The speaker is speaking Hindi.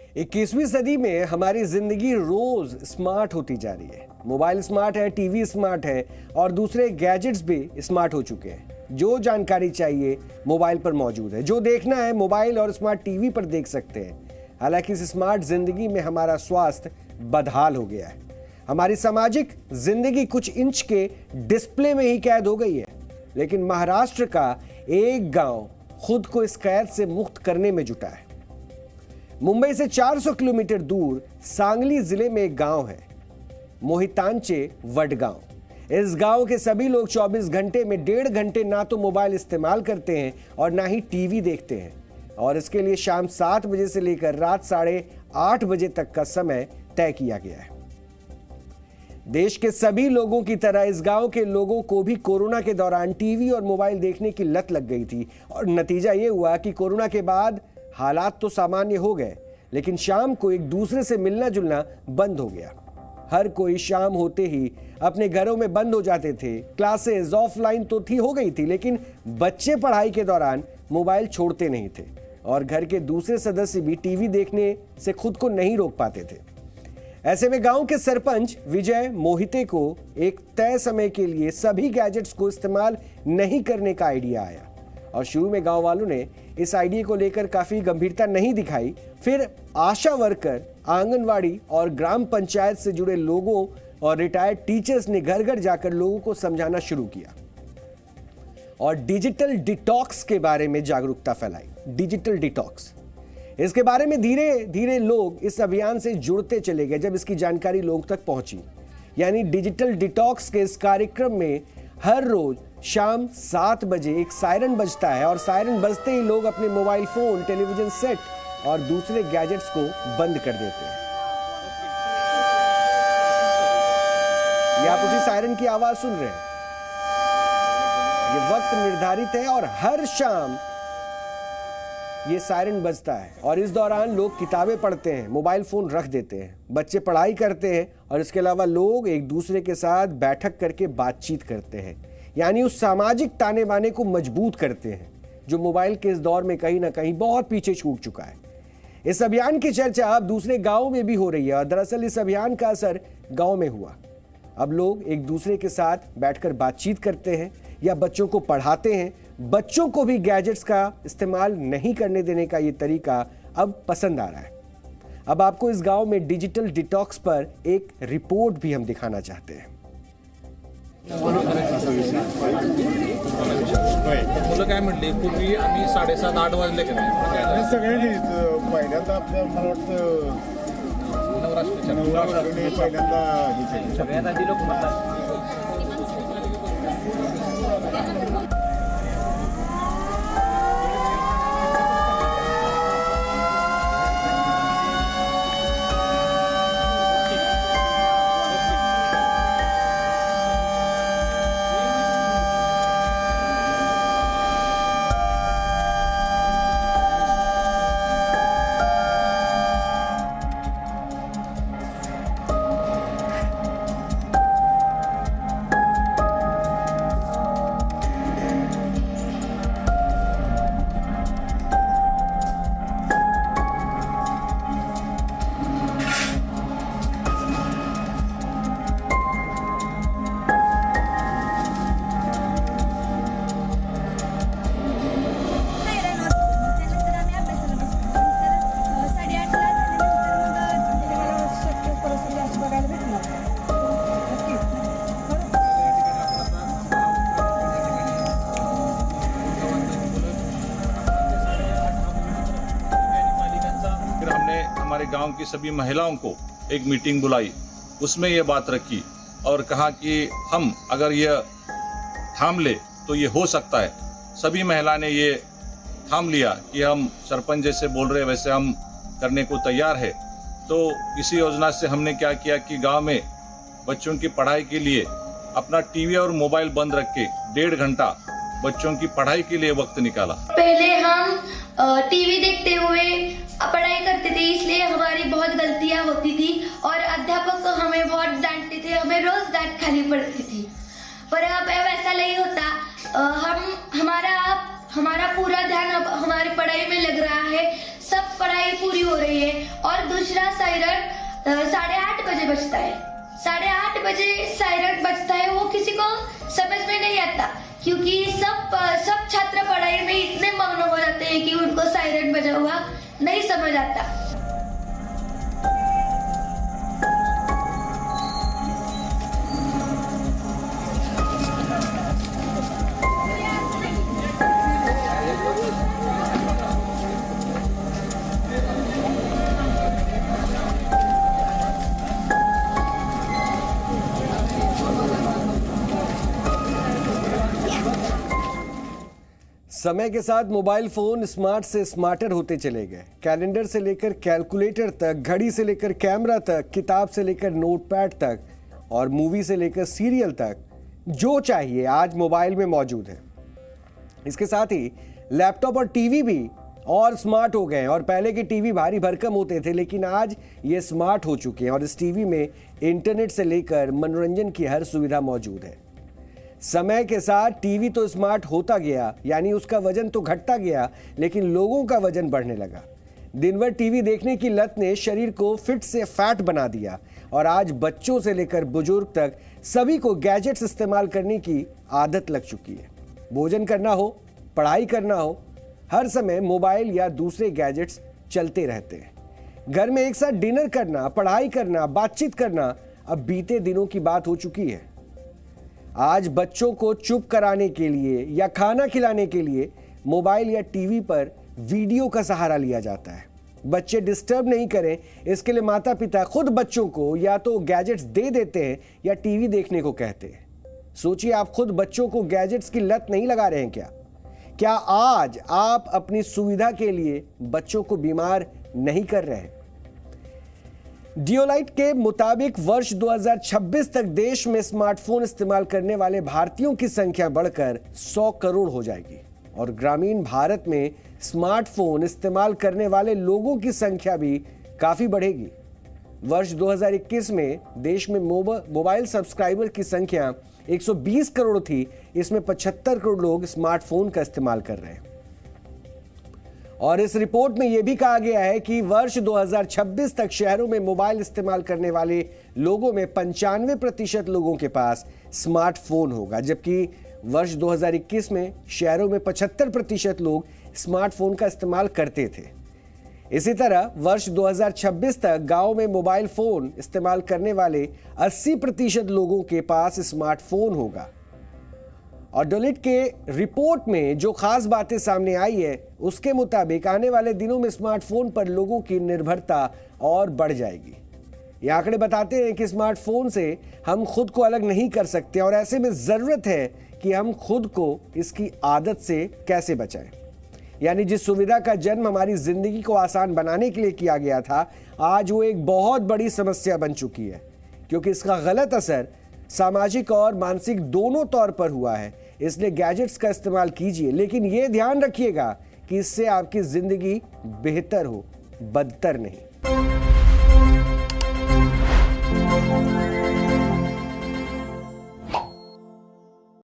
21वीं सदी में हमारी जिंदगी रोज स्मार्ट होती जा रही है। मोबाइल स्मार्ट है, टीवी स्मार्ट है और दूसरे गैजेट्स भी स्मार्ट हो चुके हैं। जो जानकारी चाहिए मोबाइल पर मौजूद है, जो देखना है मोबाइल और स्मार्ट टीवी पर देख सकते हैं। हालांकि इस स्मार्ट जिंदगी में हमारा स्वास्थ्य बदहाल हो गया है। हमारी सामाजिक जिंदगी कुछ इंच के डिस्प्ले में ही कैद हो गई है। लेकिन महाराष्ट्र का एक गांव खुद को इस कैद से मुक्त करने में जुटा है। मुंबई से 400 किलोमीटर दूर सांगली जिले में एक गांव है, मोहितांचे वडगांव। इस गांव के सभी लोग 24 घंटे में 1.5 घंटे ना तो मोबाइल इस्तेमाल करते हैं और ना ही टीवी देखते हैं, और इसके लिए शाम 7 बजे से लेकर रात 8:30 बजे तक का समय तय किया गया है। देश के सभी लोगों की तरह इस गांव के लोगों को भी कोरोना के दौरान टीवी और मोबाइल देखने की लत लग गई थी, और नतीजा यह हुआ कि कोरोना के बाद हालात तो सामान्य हो गए, लेकिन शाम को एक दूसरे से मिलना जुलना बंद हो गया। हर कोई शाम होते ही अपने घरों में बंद हो जाते थे। क्लासेस ऑफलाइन तो हो गई थी, लेकिन बच्चे पढ़ाई के दौरान मोबाइल छोड़ते नहीं थे और घर के दूसरे सदस्य भी टीवी देखने से खुद को नहीं रोक पाते थे। ऐसे में गांव के सरपंच विजय मोहिते को एक तय समय के लिए सभी गैजेट्स को इस्तेमाल नहीं करने का आइडिया आया, और शुरू में गांव वालों ने इस आइडिया को लेकर काफी गंभीरता नहीं दिखाई। फिर आशा वर्कर, आंगनवाड़ी और ग्राम पंचायत से जुड़े लोगों और रिटायर्ड टीचर्स ने घर घर जाकर लोगों को समझाना शुरू किया और डिजिटल डिटॉक्स के बारे में जागरूकता फैलाई। डिजिटल डिटॉक्स, इसके बारे में धीरे धीरे लोग इस अभियान से जुड़ते चले गए। जब इसकी जानकारी लोगों तक पहुंची, यानी डिजिटल डिटॉक्स के इस कार्यक्रम में हर रोज शाम 7 बजे एक सायरन बजता है, और सायरन बजते ही लोग अपने मोबाइल फोन, टेलीविजन सेट और दूसरे गैजेट्स को बंद कर देते हैं। ये आप उसी सायरन की आवाज सुन रहे हैं। ये वक्त निर्धारित है और हर शाम ये सायरन बजता है, और इस दौरान लोग किताबें पढ़ते हैं, मोबाइल फोन रख देते हैं, बच्चे पढ़ाई करते हैं, और इसके अलावा लोग एक दूसरे के साथ बैठक करके बातचीत करते हैं, यानी उस सामाजिक ताने बाने को मजबूत करते हैं जो मोबाइल के इस दौर में कहीं ना कहीं बहुत पीछे छूट चुका है। इस अभियान की चर्चा अब दूसरे गांवों में भी हो रही है, और दरअसल इस अभियान का असर गांव में हुआ। अब लोग एक दूसरे के साथ बैठकर बातचीत करते हैं या बच्चों को पढ़ाते हैं। बच्चों को भी गैजेट्स का इस्तेमाल नहीं करने देने का ये तरीका अब पसंद आ रहा है। अब आपको इस गांव में डिजिटल डिटॉक्स पर एक रिपोर्ट भी हम दिखाना चाहते हैं। मुलं काय म्हटली, पूर्वी आम्ही 7:30-8 वाजले की नाही सगळ्यांनी पहिल्यांदा आपल्या मला वाटतं नवराष्ट्र पहिल्यांदा सगळ्यात आधी लोक म्हणतात हमारे गांव की सभी महिलाओं को एक मीटिंग बुलाई, उसमें ये बात रखी और कहा कि हम अगर ये थाम ले तो ये हो सकता है। सभी महिला ने ये थाम लिया कि हम सरपंच जैसे बोल रहे वैसे हम करने को तैयार है। तो इसी योजना से हमने क्या किया कि गांव में बच्चों की पढ़ाई के लिए अपना टीवी और मोबाइल बंद रख के 1.5 घंटा बच्चों की पढ़ाई के लिए वक्त निकाला। पहले हम टीवी देखते हुए पढ़ाई करते थे, इसलिए हमारी बहुत गलतियां होती थी और अध्यापक हमें बहुत डांटते थे, हमें रोज डांट खानी पड़ती थी। पर अब ऐसा नहीं होता। हमारा पूरा ध्यान अब हमारी पढ़ाई में लग रहा है। सब पढ़ाई पूरी हो रही है और 8:30 बजे बजता है। 8:30 बजे सायरन बजता है, वो किसी को समझ में नहीं आता, क्योंकि सब छात्र पढ़ाई में इतने मग्न हो जाते हैं कि उनको सायरन बजा हुआ नहीं समझ आता। समय के साथ मोबाइल फोन स्मार्ट से स्मार्टर होते चले गए। कैलेंडर से लेकर कैलकुलेटर तक, घड़ी से लेकर कैमरा तक, किताब से लेकर नोटपैड तक और मूवी से लेकर सीरियल तक, जो चाहिए आज मोबाइल में मौजूद है। इसके साथ ही लैपटॉप और टीवी भी और स्मार्ट हो गए हैं। और पहले के टीवी भारी भरकम होते थे, लेकिन आज ये स्मार्ट हो चुके हैं और इस टीवी में इंटरनेट से लेकर मनोरंजन की हर सुविधा मौजूद है। समय के साथ टीवी तो स्मार्ट होता गया, यानी उसका वजन तो घटता गया, लेकिन लोगों का वजन बढ़ने लगा। दिन भर टीवी देखने की लत ने शरीर को फिट से फैट बना दिया और आज बच्चों से लेकर बुजुर्ग तक सभी को गैजेट्स इस्तेमाल करने की आदत लग चुकी है। भोजन करना हो, पढ़ाई करना हो, हर समय मोबाइल या दूसरे गैजेट्स चलते रहते हैं। घर में एक साथ डिनर करना, पढ़ाई करना, बातचीत करना अब बीते दिनों की बात हो चुकी है। आज बच्चों को चुप कराने के लिए या खाना खिलाने के लिए मोबाइल या टीवी पर वीडियो का सहारा लिया जाता है। बच्चे डिस्टर्ब नहीं करें, इसके लिए माता पिता खुद बच्चों को या तो गैजेट्स दे देते हैं या टीवी देखने को कहते हैं। सोचिए, आप खुद बच्चों को गैजेट्स की लत नहीं लगा रहे हैं क्या? क्या आज आप अपनी सुविधा के लिए बच्चों को बीमार नहीं कर रहे हैं? डियोलाइट के मुताबिक वर्ष 2026 तक देश में स्मार्टफोन इस्तेमाल करने वाले भारतीयों की संख्या बढ़कर 100 करोड़ हो जाएगी और ग्रामीण भारत में स्मार्टफोन इस्तेमाल करने वाले लोगों की संख्या भी काफी बढ़ेगी। वर्ष 2021 में देश में मोबाइल सब्सक्राइबर की संख्या 120 करोड़ थी। इसमें 75 करोड़ लोग स्मार्टफोन का इस्तेमाल कर रहे हैं। और इस रिपोर्ट में यह भी कहा गया है कि वर्ष 2026 तक शहरों में मोबाइल इस्तेमाल करने वाले लोगों में 95% लोगों के पास स्मार्टफोन होगा, जबकि वर्ष 2021 में शहरों में 75% लोग स्मार्टफोन का इस्तेमाल करते थे। इसी तरह वर्ष 2026 तक गांव में मोबाइल फोन इस्तेमाल करने वाले 80% लोगों के पास स्मार्टफोन होगा। और डियोलाइट के रिपोर्ट में जो खास बातें सामने आई है, उसके मुताबिक आने वाले दिनों में स्मार्टफोन पर लोगों की निर्भरता और बढ़ जाएगी। ये आंकड़े बताते हैं कि स्मार्टफोन से हम खुद को अलग नहीं कर सकते और ऐसे में जरूरत है कि हम खुद को इसकी आदत से कैसे बचाएं। यानी जिस सुविधा का जन्म हमारी जिंदगी को आसान बनाने के लिए किया गया था, आज वो एक बहुत बड़ी समस्या बन चुकी है, क्योंकि इसका गलत असर सामाजिक और मानसिक दोनों तौर पर हुआ है। इसलिए गैजेट्स का इस्तेमाल कीजिए, लेकिन यह ध्यान रखिएगा कि इससे आपकी जिंदगी बेहतर हो, बदतर नहीं।